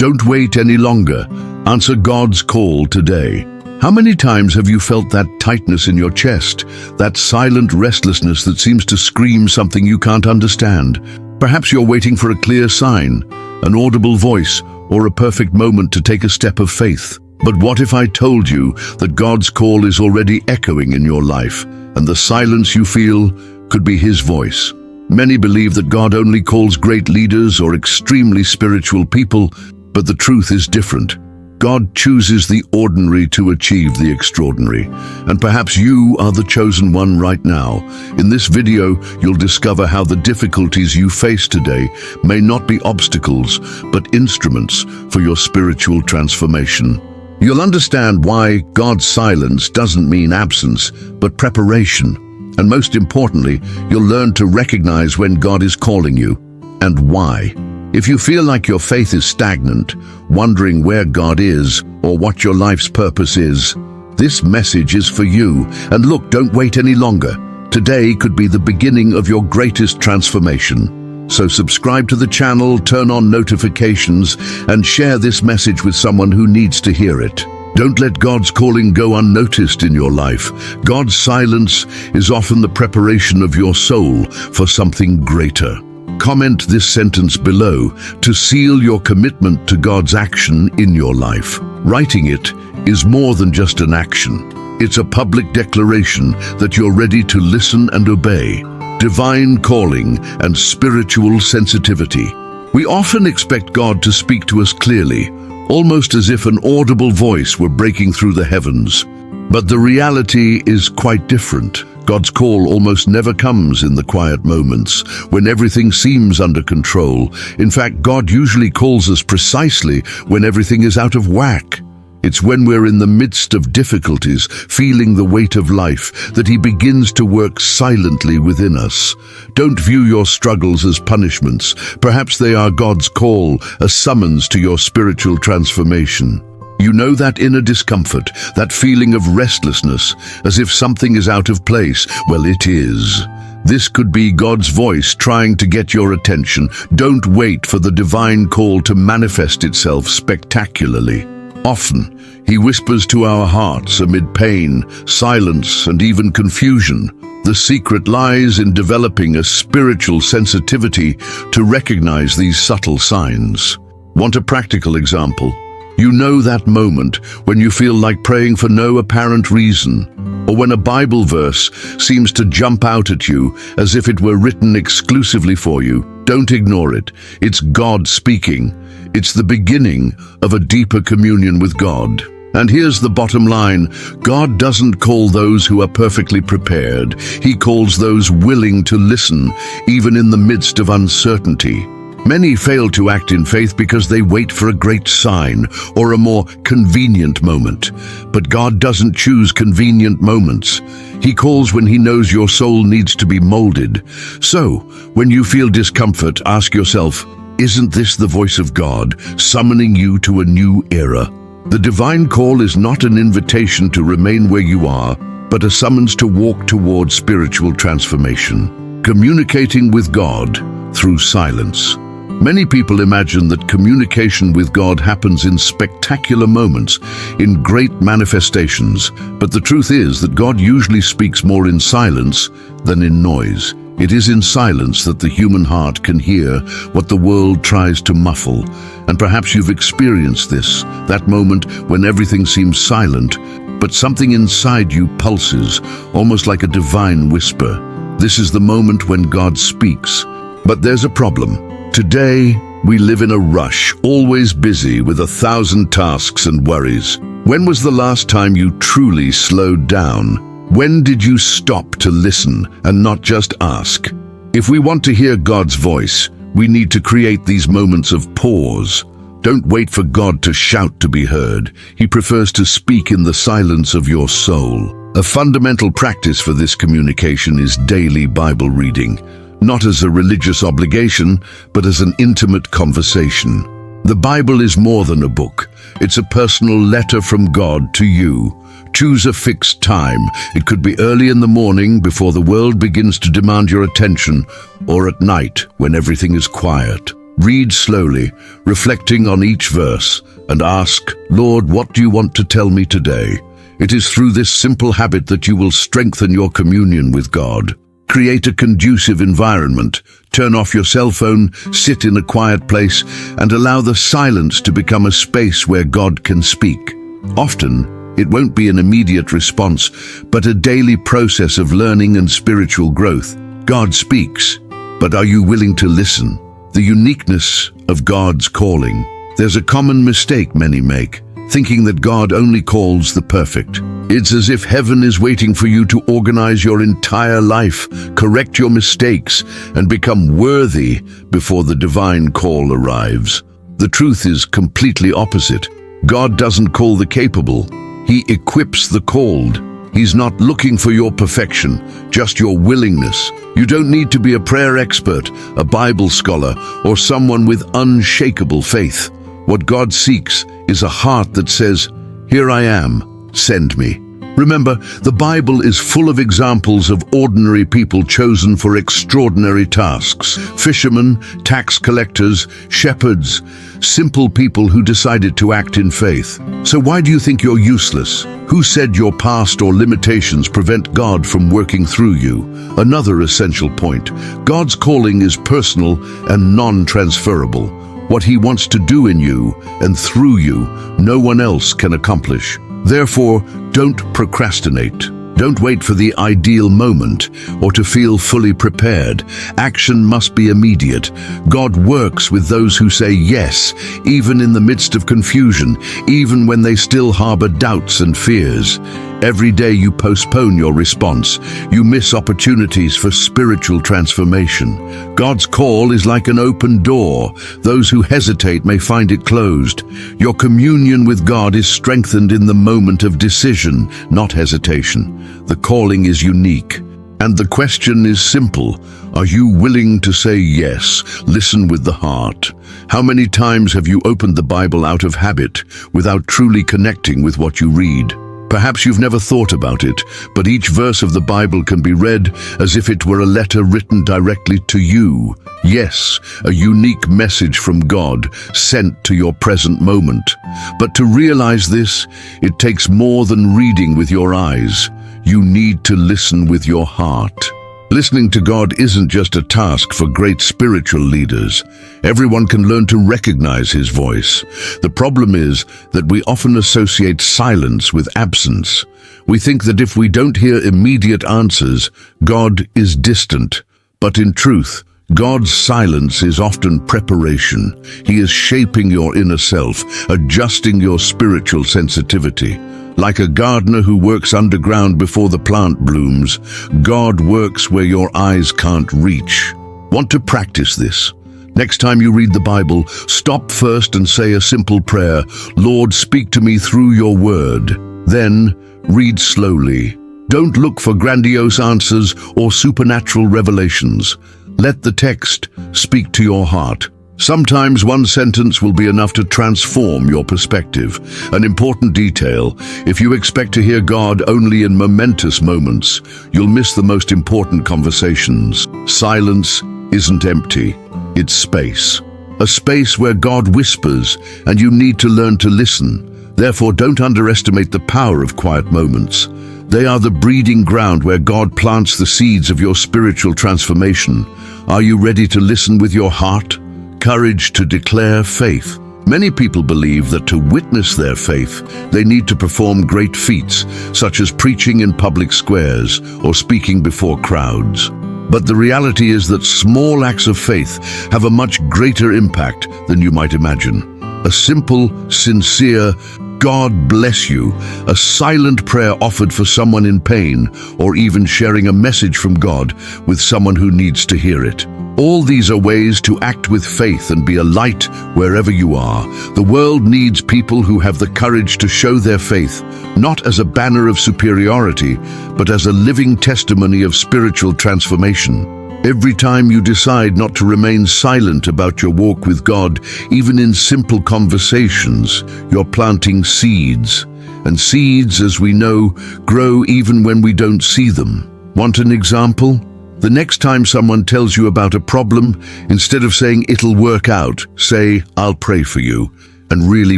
Don't wait any longer. Answer God's call today. How many times have you felt that tightness in your chest, that silent restlessness that seems to scream something you can't understand? Perhaps you're waiting for a clear sign, an audible voice, or a perfect moment to take a step of faith. But what if I told you that God's call is already echoing in your life, and the silence you feel could be His voice? Many believe that God only calls great leaders or extremely spiritual people, but the truth is different. God chooses the ordinary to achieve the extraordinary, and perhaps you are the chosen one right now. In this video, you'll discover how the difficulties you face today may not be obstacles, but instruments for your spiritual transformation. You'll understand why God's silence doesn't mean absence, but preparation. And most importantly, you'll learn to recognize when God is calling you, and why. If you feel like your faith is stagnant, wondering where God is or what your life's purpose is, this message is for you. And look, don't wait any longer. Today could be the beginning of your greatest transformation. So subscribe to the channel, turn on notifications, and share this message with someone who needs to hear it. Don't let God's calling go unnoticed in your life. God's silence is often the preparation of your soul for something greater. Comment this sentence below to seal your commitment to God's action in your life. Writing it is more than just an action. It's a public declaration that you're ready to listen and obey. Divine calling and spiritual sensitivity. We often expect God to speak to us clearly, almost as if an audible voice were breaking through the heavens. But the reality is quite different. God's call almost never comes in the quiet moments, when everything seems under control. In fact, God usually calls us precisely when everything is out of whack. It's when we're in the midst of difficulties, feeling the weight of life, that He begins to work silently within us. Don't view your struggles as punishments. Perhaps they are God's call, a summons to your spiritual transformation. You know that inner discomfort, that feeling of restlessness, as if something is out of place. Well, it is. This could be God's voice trying to get your attention. Don't wait for the divine call to manifest itself spectacularly. Often, He whispers to our hearts amid pain, silence, and even confusion. The secret lies in developing a spiritual sensitivity to recognize these subtle signs. Want a practical example? You know that moment when you feel like praying for no apparent reason, or when a Bible verse seems to jump out at you as if it were written exclusively for you. Don't ignore it. It's God speaking. It's the beginning of a deeper communion with God. And here's the bottom line. God doesn't call those who are perfectly prepared. He calls those willing to listen, even in the midst of uncertainty. Many fail to act in faith because they wait for a great sign or a more convenient moment. But God doesn't choose convenient moments. He calls when He knows your soul needs to be molded. So, when you feel discomfort, ask yourself, isn't this the voice of God summoning you to a new era? The divine call is not an invitation to remain where you are, but a summons to walk toward spiritual transformation. Communicating with God through silence. Many people imagine that communication with God happens in spectacular moments, in great manifestations, but the truth is that God usually speaks more in silence than in noise. It is in silence that the human heart can hear what the world tries to muffle. And perhaps you've experienced this, that moment when everything seems silent, but something inside you pulses, almost like a divine whisper. This is the moment when God speaks. But there's a problem. Today, we live in a rush, always busy with 1,000 tasks and worries. When was the last time you truly slowed down? When did you stop to listen and not just ask? If we want to hear God's voice, we need to create these moments of pause. Don't wait for God to shout to be heard. He prefers to speak in the silence of your soul. A fundamental practice for this communication is daily Bible reading. Not as a religious obligation, but as an intimate conversation. The Bible is more than a book. It's a personal letter from God to you. Choose a fixed time. It could be early in the morning before the world begins to demand your attention, or at night when everything is quiet. Read slowly, reflecting on each verse, and ask, Lord, what do you want to tell me today? It is through this simple habit that you will strengthen your communion with God. Create a conducive environment. Turn off your cell phone, sit in a quiet place, and allow the silence to become a space where God can speak. Often, it won't be an immediate response, but a daily process of learning and spiritual growth. God speaks, but are you willing to listen? The uniqueness of God's calling. There's a common mistake many make, thinking that God only calls the perfect. It's as if heaven is waiting for you to organize your entire life, correct your mistakes, and become worthy before the divine call arrives. The truth is completely opposite. God doesn't call the capable, He equips the called. He's not looking for your perfection, just your willingness. You don't need to be a prayer expert, a Bible scholar, or someone with unshakable faith. What God seeks is a heart that says, "Here I am, send me." Remember, the Bible is full of examples of ordinary people chosen for extraordinary tasks. Fishermen, tax collectors, shepherds, simple people who decided to act in faith. So why do you think you're useless? Who said your past or limitations prevent God from working through you? Another essential point: God's calling is personal and non-transferable. What He wants to do in you and through you, no one else can accomplish. Therefore, don't procrastinate. Don't wait for the ideal moment or to feel fully prepared. Action must be immediate. God works with those who say yes, even in the midst of confusion, even when they still harbor doubts and fears. Every day you postpone your response, you miss opportunities for spiritual transformation. God's call is like an open door. Those who hesitate may find it closed. Your communion with God is strengthened in the moment of decision, not hesitation. The calling is unique, and the question is simple. Are you willing to say yes? Listen with the heart. How many times have you opened the Bible out of habit without truly connecting with what you read? Perhaps you've never thought about it, but each verse of the Bible can be read as if it were a letter written directly to you. Yes, a unique message from God sent to your present moment. But to realize this, it takes more than reading with your eyes. You need to listen with your heart. Listening to God isn't just a task for great spiritual leaders. Everyone can learn to recognize His voice. The problem is that we often associate silence with absence. We think that if we don't hear immediate answers, God is distant. But in truth, God's silence is often preparation. He is shaping your inner self, adjusting your spiritual sensitivity. Like a gardener who works underground before the plant blooms, God works where your eyes can't reach. Want to practice this? Next time you read the Bible, stop first and say a simple prayer. Lord, speak to me through your word. Then, read slowly. Don't look for grandiose answers or supernatural revelations. Let the text speak to your heart. Sometimes one sentence will be enough to transform your perspective. An important detail: if you expect to hear God only in momentous moments, you'll miss the most important conversations. Silence isn't empty, it's space. A space where God whispers, and you need to learn to listen. Therefore, don't underestimate the power of quiet moments. They are the breeding ground where God plants the seeds of your spiritual transformation. Are you ready to listen with your heart? Courage to declare faith. Many people believe that to witness their faith, they need to perform great feats, such as preaching in public squares or speaking before crowds. But the reality is that small acts of faith have a much greater impact than you might imagine. A simple, sincere, "God bless you," a silent prayer offered for someone in pain, or even sharing a message from God with someone who needs to hear it. All these are ways to act with faith and be a light wherever you are. The world needs people who have the courage to show their faith, not as a banner of superiority, but as a living testimony of spiritual transformation. Every time you decide not to remain silent about your walk with God, even in simple conversations, you're planting seeds. And seeds, as we know, grow even when we don't see them. Want an example? The next time someone tells you about a problem, instead of saying it'll work out, say, I'll pray for you, and really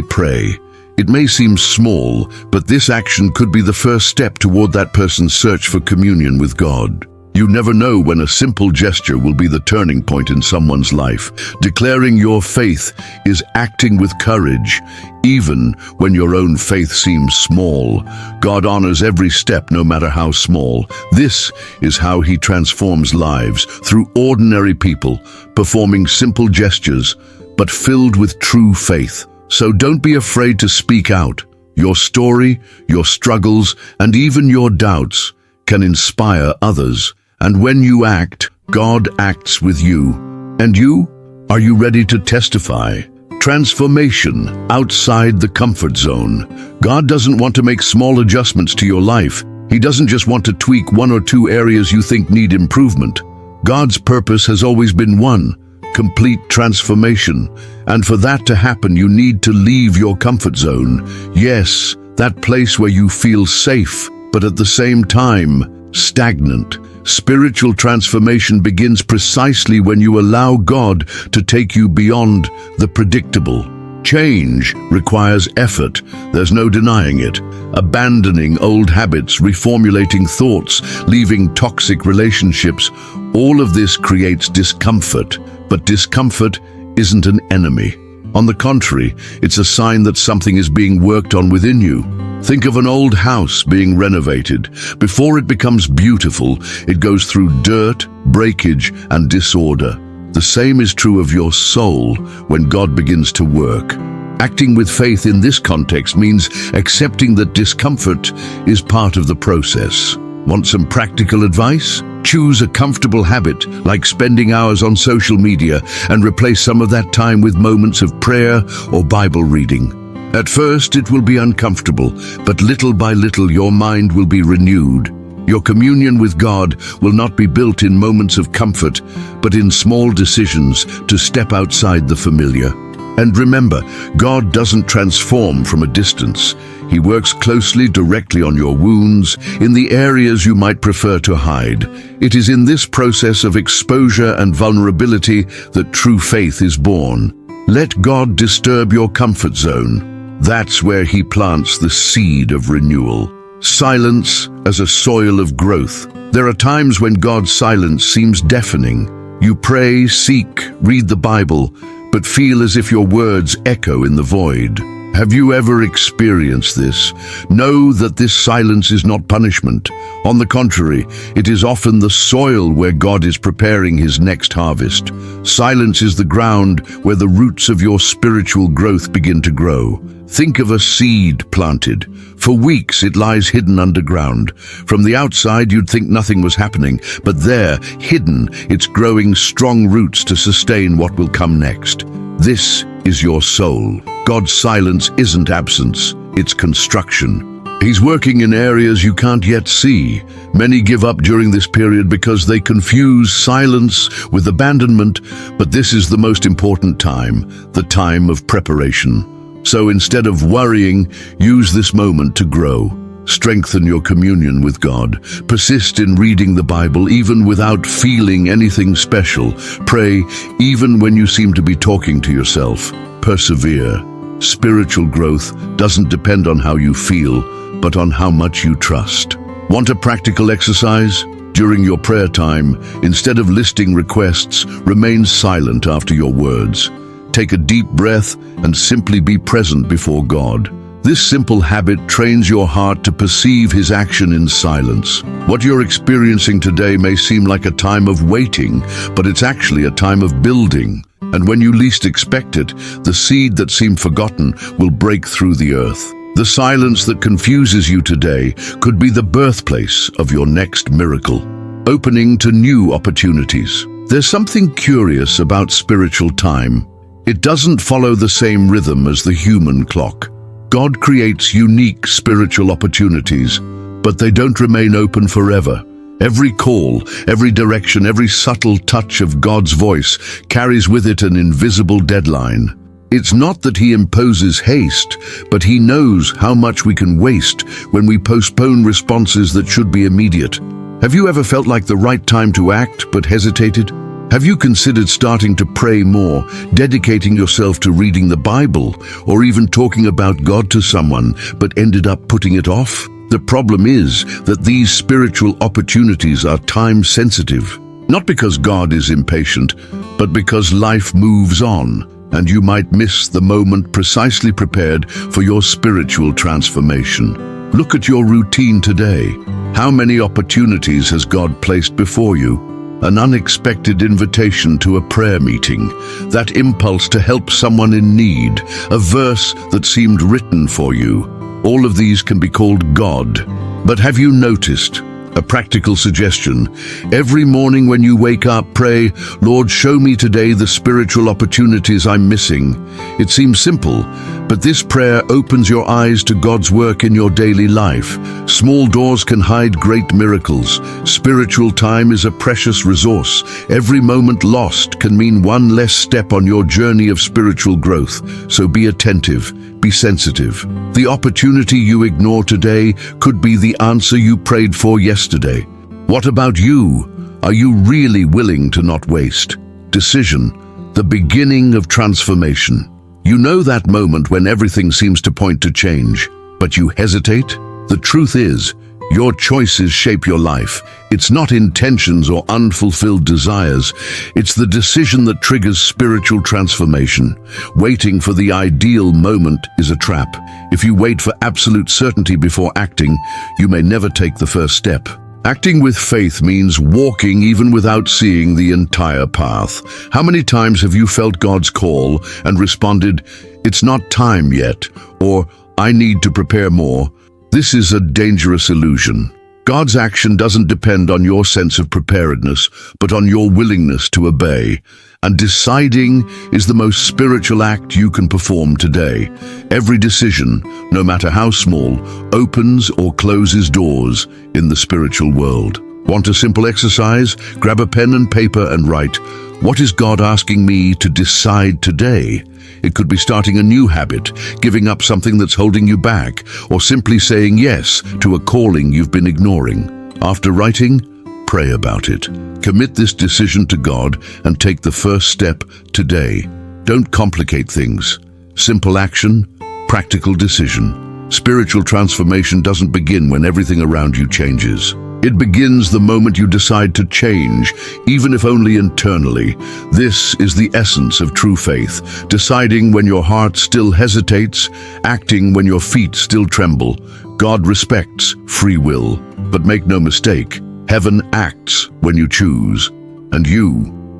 pray. It may seem small, but this action could be the first step toward that person's search for communion with God. You never know when a simple gesture will be the turning point in someone's life. Declaring your faith is acting with courage, even when your own faith seems small. God honors every step, no matter how small. This is how He transforms lives, through ordinary people, performing simple gestures, but filled with true faith. So don't be afraid to speak out. Your story, your struggles, and even your doubts can inspire others. And when you act, God acts with you. And you? Are you ready to testify? Transformation outside the comfort zone. God doesn't want to make small adjustments to your life. He doesn't just want to tweak one or two areas you think need improvement. God's purpose has always been one: complete transformation. And for that to happen, you need to leave your comfort zone. Yes, that place where you feel safe, but at the same time, stagnant. Spiritual transformation begins precisely when you allow God to take you beyond the predictable. Change requires effort, there's no denying it. Abandoning old habits, reformulating thoughts, leaving toxic relationships, all of this creates discomfort. But discomfort isn't an enemy. On the contrary, it's a sign that something is being worked on within you. Think of an old house being renovated. Before it becomes beautiful, it goes through dirt, breakage, and disorder. The same is true of your soul when God begins to work. Acting with faith in this context means accepting that discomfort is part of the process. Want some practical advice? Choose a comfortable habit, like spending hours on social media, and replace some of that time with moments of prayer or Bible reading. At first, it will be uncomfortable, but little by little your mind will be renewed. Your communion with God will not be built in moments of comfort, but in small decisions to step outside the familiar. And remember, God doesn't transform from a distance. He works closely, directly on your wounds, in the areas you might prefer to hide. It is in this process of exposure and vulnerability that true faith is born. Let God disturb your comfort zone. That's where He plants the seed of renewal. Silence as a soil of growth. There are times when God's silence seems deafening. You pray, seek, read the Bible, but feel as if your words echo in the void. Have you ever experienced this? Know that this silence is not punishment. On the contrary, it is often the soil where God is preparing His next harvest. Silence is the ground where the roots of your spiritual growth begin to grow. Think of a seed planted. For weeks it lies hidden underground. From the outside you'd think nothing was happening, but there, hidden, it's growing strong roots to sustain what will come next. This is your soul. God's silence isn't absence, it's construction. He's working in areas you can't yet see. Many give up during this period because they confuse silence with abandonment, but this is the most important time, the time of preparation. So instead of worrying, use this moment to grow. Strengthen your communion with God. Persist in reading the Bible even without feeling anything special. Pray even when you seem to be talking to yourself. Persevere. Spiritual growth doesn't depend on how you feel, but on how much you trust. Want a practical exercise? During your prayer time, instead of listing requests, remain silent after your words. Take a deep breath and simply be present before God. This simple habit trains your heart to perceive His action in silence. What you're experiencing today may seem like a time of waiting, but it's actually a time of building. And when you least expect it, the seed that seemed forgotten will break through the earth. The silence that confuses you today could be the birthplace of your next miracle, opening to new opportunities. There's something curious about spiritual time. It doesn't follow the same rhythm as the human clock. God creates unique spiritual opportunities, but they don't remain open forever. Every call, every direction, every subtle touch of God's voice carries with it an invisible deadline. It's not that He imposes haste, but He knows how much we can waste when we postpone responses that should be immediate. Have you ever felt like the right time to act but hesitated? Have you considered starting to pray more, dedicating yourself to reading the Bible, or even talking about God to someone, but ended up putting it off? The problem is that these spiritual opportunities are time-sensitive. Not because God is impatient, but because life moves on, and you might miss the moment precisely prepared for your spiritual transformation. Look at your routine today. How many opportunities has God placed before you? An unexpected invitation to a prayer meeting, that impulse to help someone in need, a verse that seemed written for you. All of these can be called God. But have you noticed? A practical suggestion. Every morning when you wake up, pray, Lord, show me today the spiritual opportunities I'm missing. It seems simple, but this prayer opens your eyes to God's work in your daily life. Small doors can hide great miracles. Spiritual time is a precious resource. Every moment lost can mean one less step on your journey of spiritual growth. So be attentive. Be sensitive. The opportunity you ignore today could be the answer you prayed for yesterday. What about you? Are you really willing to not waste? Decision, the beginning of transformation. You know that moment when everything seems to point to change, but you hesitate? The truth is, your choices shape your life. It's not intentions or unfulfilled desires. It's the decision that triggers spiritual transformation. Waiting for the ideal moment is a trap. If you wait for absolute certainty before acting, you may never take the first step. Acting with faith means walking even without seeing the entire path. How many times have you felt God's call and responded, "It's not time yet," or "I need to prepare more"? This is a dangerous illusion. God's action doesn't depend on your sense of preparedness, but on your willingness to obey. And deciding is the most spiritual act you can perform today. Every decision, no matter how small, opens or closes doors in the spiritual world. Want a simple exercise? Grab a pen and paper and write, "What is God asking me to decide today?" It could be starting a new habit, giving up something that's holding you back, or simply saying yes to a calling you've been ignoring. After writing, pray about it. Commit this decision to God and take the first step today. Don't complicate things. Simple action, practical decision. Spiritual transformation doesn't begin when everything around you changes. It begins the moment you decide to change, even if only internally. This is the essence of true faith, deciding when your heart still hesitates, acting when your feet still tremble. God respects free will, but make no mistake, heaven acts when you choose. And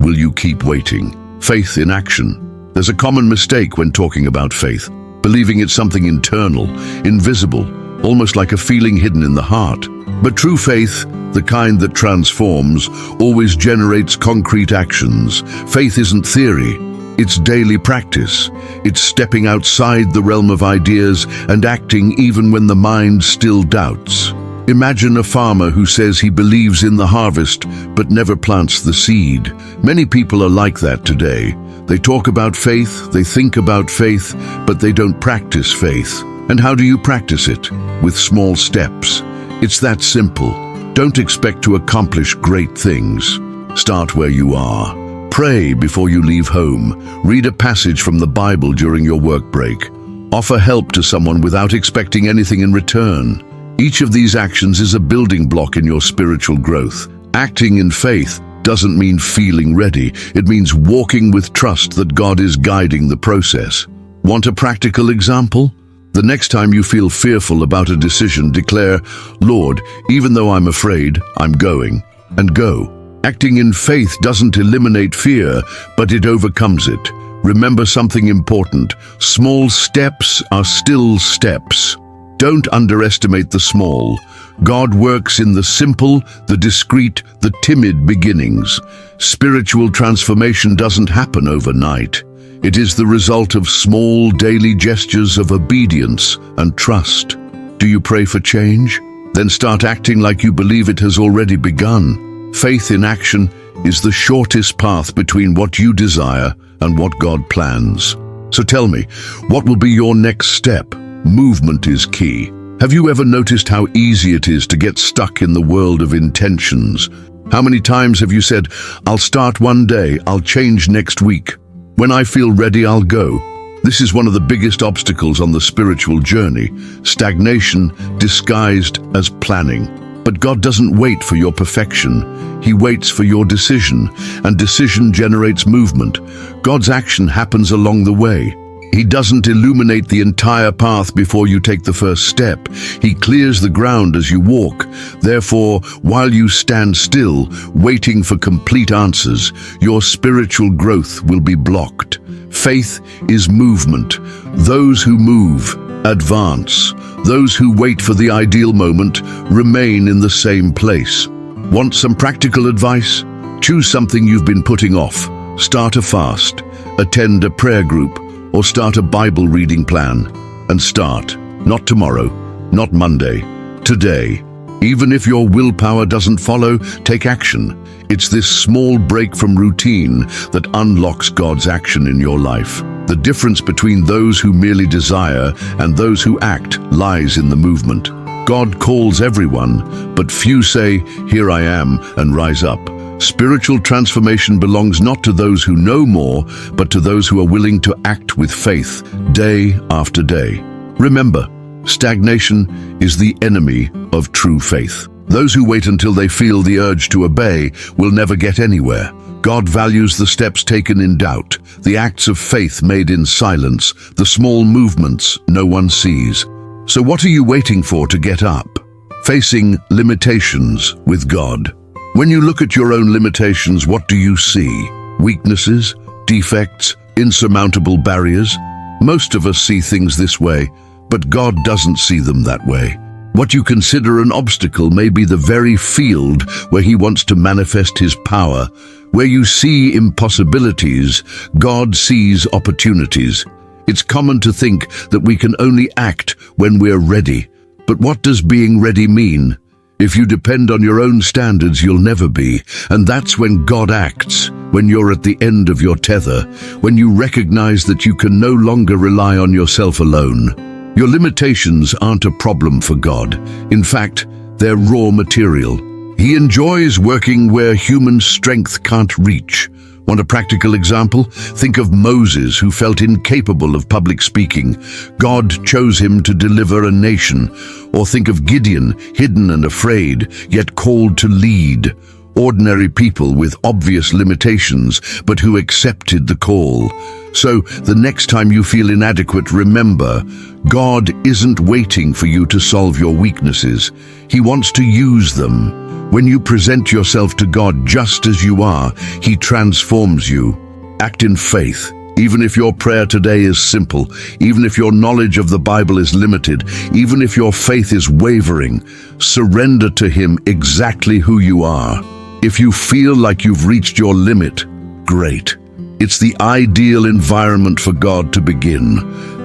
will you keep waiting? Faith in action. There's a common mistake when talking about faith, believing it's something internal, invisible, almost like a feeling hidden in the heart. But true faith, the kind that transforms, always generates concrete actions. Faith isn't theory, it's daily practice. It's stepping outside the realm of ideas and acting even when the mind still doubts. Imagine a farmer who says he believes in the harvest but never plants the seed. Many people are like that today. They talk about faith, they think about faith, but they don't practice faith. And how do you practice it? With small steps. It's that simple. Don't expect to accomplish great things. Start where you are. Pray before you leave home. Read a passage from the Bible during your work break. Offer help to someone without expecting anything in return. Each of these actions is a building block in your spiritual growth. Acting in faith doesn't mean feeling ready. It means walking with trust that God is guiding the process. Want a practical example? The next time you feel fearful about a decision, declare, "Lord, even though I'm afraid, I'm going," and go. Acting in faith doesn't eliminate fear, but it overcomes it. Remember something important. Small steps are still steps. Don't underestimate the small. God works in the simple, the discreet, the timid beginnings. Spiritual transformation doesn't happen overnight. It is the result of small daily gestures of obedience and trust. Do you pray for change? Then start acting like you believe it has already begun. Faith in action is the shortest path between what you desire and what God plans. So tell me, what will be your next step? Movement is key. Have you ever noticed how easy it is to get stuck in the world of intentions? How many times have you said, "I'll start one day, I'll change next week. When I feel ready, I'll go"? This is one of the biggest obstacles on the spiritual journey, stagnation disguised as planning. But God doesn't wait for your perfection. He waits for your decision, and decision generates movement. God's action happens along the way. He doesn't illuminate the entire path before you take the first step. He clears the ground as you walk. Therefore, while you stand still, waiting for complete answers, your spiritual growth will be blocked. Faith is movement. Those who move advance. Those who wait for the ideal moment remain in the same place. Want some practical advice? Choose something you've been putting off. Start a fast, attend a prayer group, or start a Bible reading plan. And start. Not tomorrow, not Monday, today. Even if your willpower doesn't follow, take action. It's this small break from routine that unlocks God's action in your life. The difference between those who merely desire and those who act lies in the movement. God calls everyone, but few say, "Here I am," and rise up. Spiritual transformation belongs not to those who know more, but to those who are willing to act with faith, day after day. Remember, stagnation is the enemy of true faith. Those who wait until they feel the urge to obey will never get anywhere. God values the steps taken in doubt, the acts of faith made in silence, the small movements no one sees. So what are you waiting for to get up? Facing limitations with God. When you look at your own limitations, what do you see? Weaknesses, defects, insurmountable barriers? Most of us see things this way, but God doesn't see them that way. What you consider an obstacle may be the very field where He wants to manifest His power. Where you see impossibilities, God sees opportunities. It's common to think that we can only act when we're ready. But what does being ready mean? If you depend on your own standards, you'll never be. And that's when God acts, when you're at the end of your tether, when you recognize that you can no longer rely on yourself alone. Your limitations aren't a problem for God. In fact, they're raw material. He enjoys working where human strength can't reach. Want a practical example? Think of Moses, who felt incapable of public speaking. God chose him to deliver a nation. Or think of Gideon, hidden and afraid, yet called to lead. Ordinary people with obvious limitations, but who accepted the call. So, the next time you feel inadequate, remember, God isn't waiting for you to solve your weaknesses. He wants to use them. When you present yourself to God just as you are, He transforms you. Act in faith. Even if your prayer today is simple, even if your knowledge of the Bible is limited, even if your faith is wavering, surrender to Him exactly who you are. If you feel like you've reached your limit, great. It's the ideal environment for God to begin.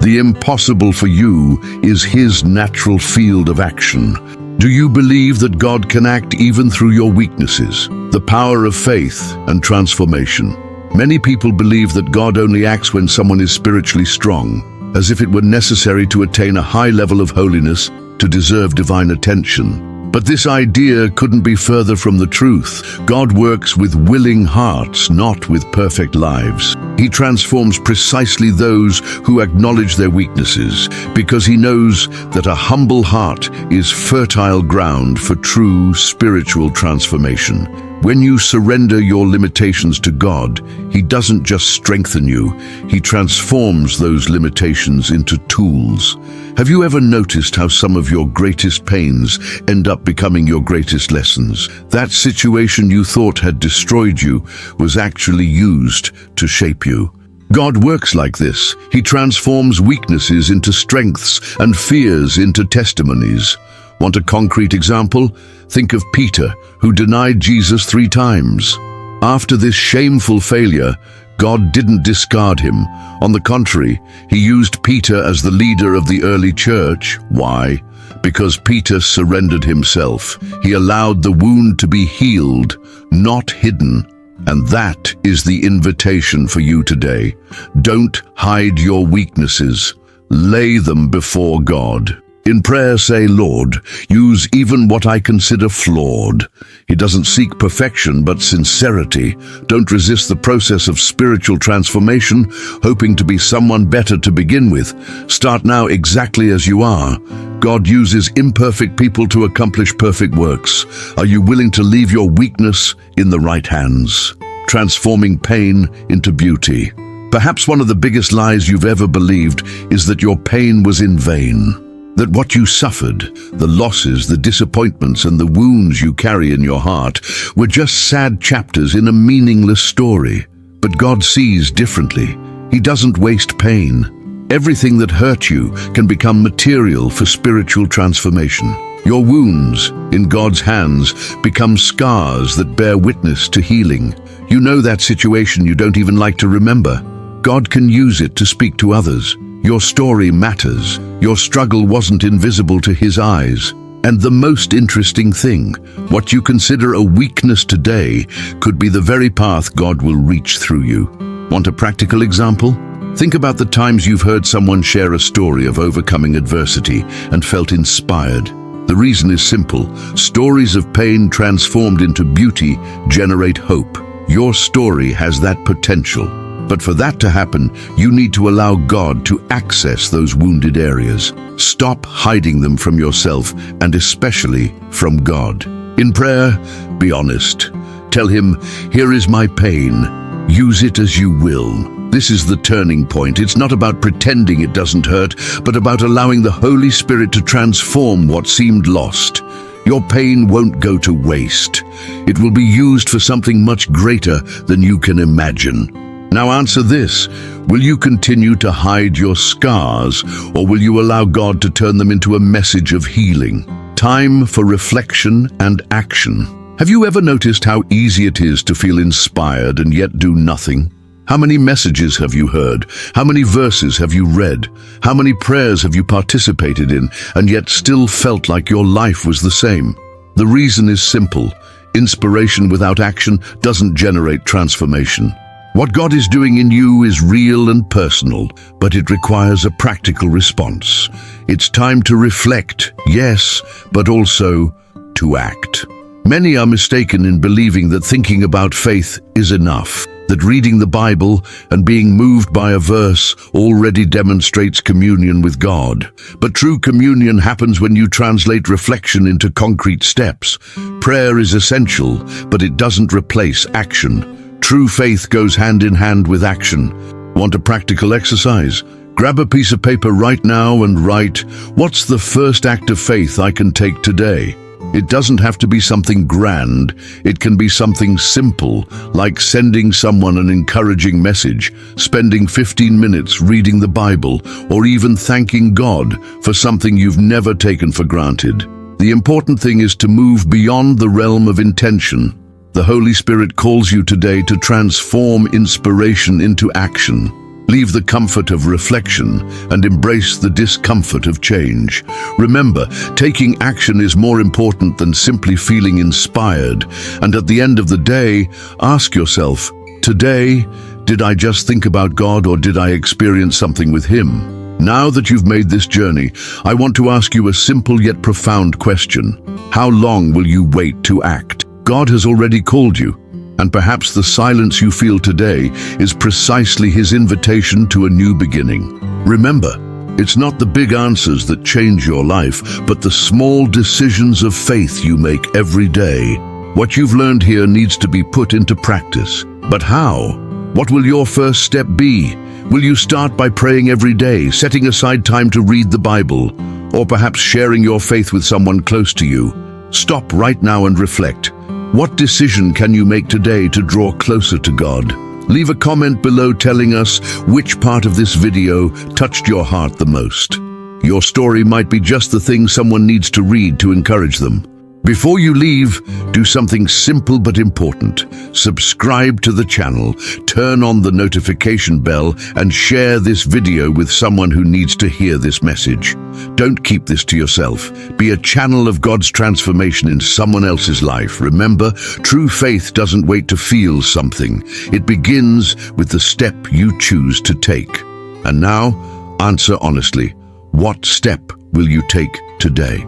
The impossible for you is His natural field of action. Do you believe that God can act even through your weaknesses? The power of faith and transformation. Many people believe that God only acts when someone is spiritually strong, as if it were necessary to attain a high level of holiness to deserve divine attention. But this idea couldn't be further from the truth. God works with willing hearts, not with perfect lives. He transforms precisely those who acknowledge their weaknesses, because He knows that a humble heart is fertile ground for true spiritual transformation. When you surrender your limitations to God, He doesn't just strengthen you, He transforms those limitations into tools. Have you ever noticed how some of your greatest pains end up becoming your greatest lessons? That situation you thought had destroyed you was actually used to shape you. God works like this. He transforms weaknesses into strengths and fears into testimonies. Want a concrete example? Think of Peter, who denied Jesus 3 times. After this shameful failure, God didn't discard him. On the contrary, He used Peter as the leader of the early church. Why? Because Peter surrendered himself. He allowed the wound to be healed, not hidden. And that is the invitation for you today. Don't hide your weaknesses. Lay them before God. In prayer, say, Lord, use even what I consider flawed. He doesn't seek perfection, but sincerity. Don't resist the process of spiritual transformation, hoping to be someone better to begin with. Start now exactly as you are. God uses imperfect people to accomplish perfect works. Are you willing to leave your weakness in the right hands? Transforming pain into beauty. Perhaps one of the biggest lies you've ever believed is that your pain was in vain. That what you suffered, the losses, the disappointments, and the wounds you carry in your heart were just sad chapters in a meaningless story. But God sees differently. He doesn't waste pain. Everything that hurt you can become material for spiritual transformation. Your wounds, in God's hands, become scars that bear witness to healing. You know that situation you don't even like to remember. God can use it to speak to others. Your story matters. Your struggle wasn't invisible to His eyes. And the most interesting thing, what you consider a weakness today could be the very path God will reach through you. Want a practical example? Think about the times you've heard someone share a story of overcoming adversity and felt inspired. The reason is simple. Stories of pain transformed into beauty generate hope. Your story has that potential. But for that to happen, you need to allow God to access those wounded areas. Stop hiding them from yourself and especially from God. In prayer, be honest. Tell Him, here is my pain. Use it as you will. This is the turning point. It's not about pretending it doesn't hurt, but about allowing the Holy Spirit to transform what seemed lost. Your pain won't go to waste. It will be used for something much greater than you can imagine. Now answer this. Will you continue to hide your scars, or will you allow God to turn them into a message of healing? Time for reflection and action. Have you ever noticed how easy it is to feel inspired and yet do nothing? How many messages have you heard? How many verses have you read? How many prayers have you participated in and yet still felt like your life was the same? The reason is simple. Inspiration without action doesn't generate transformation. What God is doing in you is real and personal, but it requires a practical response. It's time to reflect, yes, but also to act. Many are mistaken in believing that thinking about faith is enough, that reading the Bible and being moved by a verse already demonstrates communion with God. But true communion happens when you translate reflection into concrete steps. Prayer is essential, but it doesn't replace action. True faith goes hand in hand with action. Want a practical exercise? Grab a piece of paper right now and write, what's the first act of faith I can take today? It doesn't have to be something grand. It can be something simple, like sending someone an encouraging message, spending 15 minutes reading the Bible, or even thanking God for something you've never taken for granted. The important thing is to move beyond the realm of intention. The Holy Spirit calls you today to transform inspiration into action. Leave the comfort of reflection and embrace the discomfort of change. Remember, taking action is more important than simply feeling inspired. And at the end of the day, ask yourself, today, did I just think about God or did I experience something with Him? Now that you've made this journey, I want to ask you a simple yet profound question. How long will you wait to act? God has already called you, and perhaps the silence you feel today is precisely His invitation to a new beginning. Remember, it's not the big answers that change your life, but the small decisions of faith you make every day. What you've learned here needs to be put into practice. But how? What will your first step be? Will you start by praying every day, setting aside time to read the Bible, or perhaps sharing your faith with someone close to you? Stop right now and reflect. What decision can you make today to draw closer to God? Leave a comment below telling us which part of this video touched your heart the most. Your story might be just the thing someone needs to read to encourage them. Before you leave, do something simple but important. Subscribe to the channel, turn on the notification bell, and share this video with someone who needs to hear this message. Don't keep this to yourself. Be a channel of God's transformation in someone else's life. Remember, true faith doesn't wait to feel something. It begins with the step you choose to take. And now, answer honestly. What step will you take today?